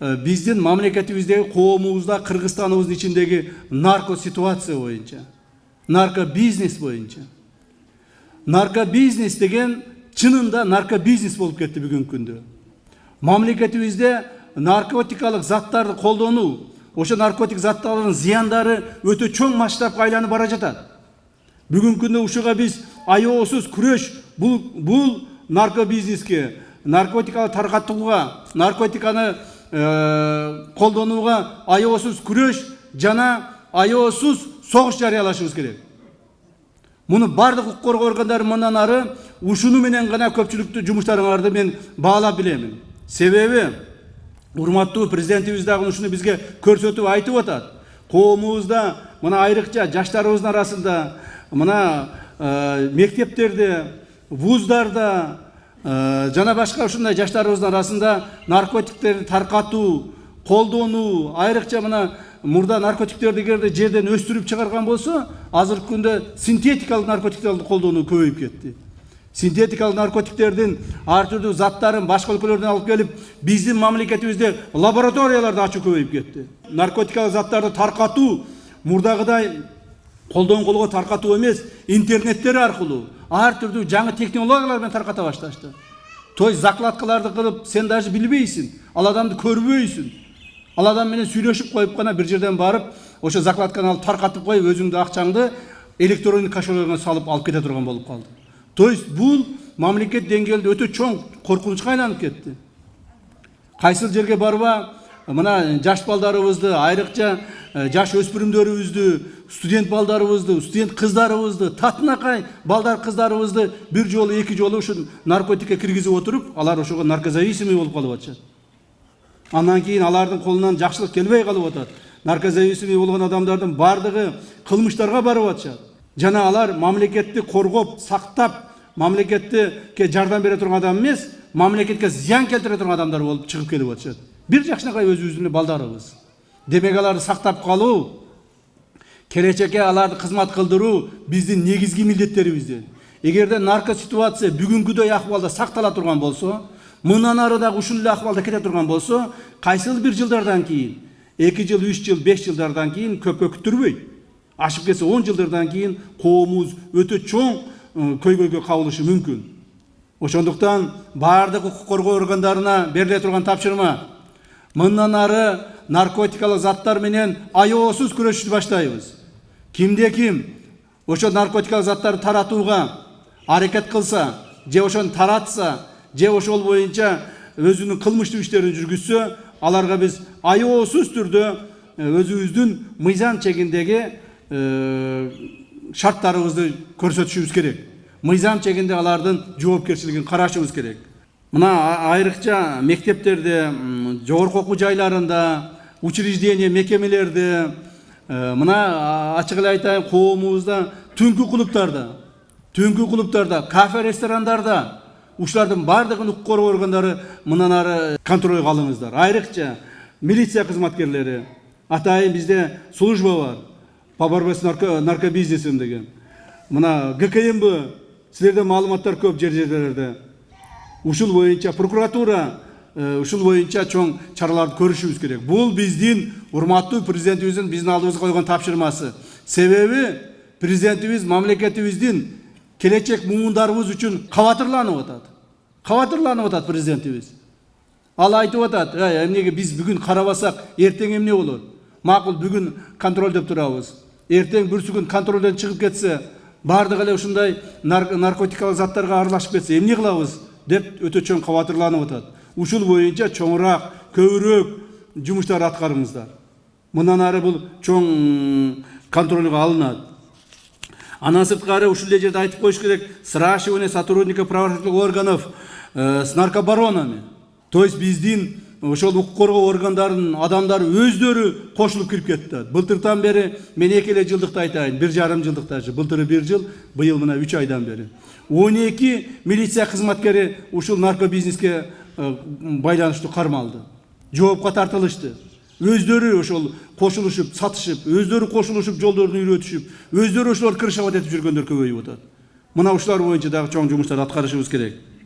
биздин мамлекетибиздеги, коомубузда, Кыргызстаныбыздын ичиндеги нарко ситуация боюнча, нарко бизнес боюнча. Нарко бизнес деген чынында нарко бизнес болуп кетти бүгүнкү күндө. Мамлекетибизде наркотикалык заттарды колдонуу, ошо наркотик заттардын зыяндары өтө чоң масштабка айланып бара жатат. Бүгүнкү күндө ушуга биз аеосуз күрөш, бул нарко бизнеске, наркотиканы таркатууга, наркотиканы колдонууга аеосуз күрөш жана аеосуз согуш жарыялашыбыз керек. Муну бардык укук коргоо органдары мындан ары ушуну менен гана көпчүлүктүү жумуштарыңарды мен баалап билемин. Себеби урматтуу президентибиз дагы ушуну бизге көрсөтүп айтып атат. Коомубузда мына айрыкча жаштарыбыздын арасында, мына мектептерде, вуздарда жана башка ушундай жаштарыбыздын арасында наркотиктерди таркатуу, колдонуу, айрыкча мына мурда наркотиктерди эгерде жерден өстүрүп чыгарган болсо, азыркы күндө синтетикалык наркотиктерди колдонуу көбөйүп кетти. Синтетикалык наркотиктердин ар түрдүү заттарын башка өлкөлөрдөн алып келип, биздин мамлекетибизде лабораторияларды ачуу көбөйүп кетти. Наркотикалык заттарды таркатуу мурдагыдай колдон колго таркатуу эмес, интернеттер аркылуу ар түрдүү жаңы технологиялар менен тарката башташты. Той закладкаларды кылып, сен даже билбейсиң, ал адамды көрбөйсүң. Ал адам менен сүйлөшүп коюп гана бир жерден барып, ошо закладканы алып таркатып коюп, өзүңдүн акчаңды электрондук кошелегиңе салып алып кете турган болуп калды. То есть бул мамлекет деңгээлде өтө чоң коркунучка айланып кетти. Кайсыл жерге барба, мына жаш балдарыбызды, айрыкча жаш өспүрүмдөрүбүздү, студент балдарыбызды, студент кыздарыбызды, татынакай балдар кыздарыбызды бир жолу, эки жолу ушу наркотикке киргизип отуруп, алар ошого наркозависимый болуп калып атышат. Андан кийин алардын колунан жакшылык келбей калып атат. Наркозависимый болгон адамдардын бардыгы кылмыштарга барып атышат. Жана алар мамлекетти коргоп, сактап, мамлекетке жардам бере турган адам эмес, мамлекетке зыян келтире турган адамдар болуп чыгып келип атышат. Бир жакшынакай өзүбүздүн балдарыбыз. Демек аларды сактап калуу, келечекке аларды кызмат кылдыруу биздин негизги милдеттерибизден. Эгерде нарко ситуация бүгүнкүдөй акыбалда сактала турган болсо, мындан ары дагы ушул эле акыбалда кете турган болсо, кайсыл бир жылдардан кийин, 2 жыл, 3 жыл, 5 жылдардан кийин көпкө күттүрбөй, ашып кетсе 10 жылдардан кийин коомубуз өтө чоң көйгөйгө кабылышы мүмкүн. Ошондуктан бардык укук коргоо органдарына бериле турган тапшырма, мындан ары наркотикалык заттар менен аеосуз күрөшүп баштайбыз. Кимде ким ошо наркотикалык заттарды таратууга аракет кылса, же ошону таратса, же ошол боюнча өзүнүн кылмыштуу иштерин жүргүзсө, аларга биз аеосуз түрдө өзүбүздүн мыйзам чегиндеги шарттарыбызды көрсөтүшүбүз керек. Мыйзам чегинде алардын жоопкерчилигин карашыбыз керек. Мына айрыкча мектептерде, жогорку окуу жайларында, учреждение, мекемелерде, мына ачык эле айтайын, коомубузда түнкү клубтарда, кафе, ресторандарда ушулардын бардыгын укук коргоо органдары мындан ары контролго алыңыздар. Айрыкча милиция кызматкерлери, атайын бизде служба бар, по борьбе с наркобизнесом деген. Мына ГКМБ, силерде маалыматтар көп жерлерде. Ушул боюнча прокуратура, ушул боюнча чоң чараларды көрүшүбүз керек. Бул биздин урматтуу президентибиздин биздин алдыбызга койгон тапшырмасы. Себеби президентибиз мамлекетибиздин келечек муундарыбыз үчүн кабатырланып атат. Кабатырланып атат президентибиз. Ал айтып атат, эмнеге биз бүгүн карабасак, эртең эмне болот? Макул бүгүн контролдоп турабыз. Эртең бүрсүгүн контролдон чыгып кетсе, бардык эле ушундай наркотикалык заттарга аралашып кетсе, эмне кылабыз деп өтө чоң кабатырланып атат. Ушул боюнча чоңураак, көбүрөөк жумуштар аткарыңыздар. Мындан ары бул чоң контролго алынат. Андан сырткары ушул жерде айтып коюш керек, сращивание сотрудников правоохранительных органов с наркобаронами. То есть биздин ошол укук коргоо органдарынын адамдары өздөрү кошулуп кирип кетти. Былтыртан бери мен 2 эле жылдыкты айтайын, 1,5 жылдыкта, былтыры 1 жыл, быйыл мына 3 айдан бери. 12 милиция кызматкери ушул наркобизнеске байланыштуу кармалды. Жоопко тартылышты. Өздөрү ошол кошулушуп, сатышып, өздөрү кошулушуп, жолдорду үйрөтүшүп, өздөрү ошолор кырышабат этип жүргөндөр көбөйүп атат. Мына ушулар боюнча дагы чоң жумуштар аткарышыбыз керек.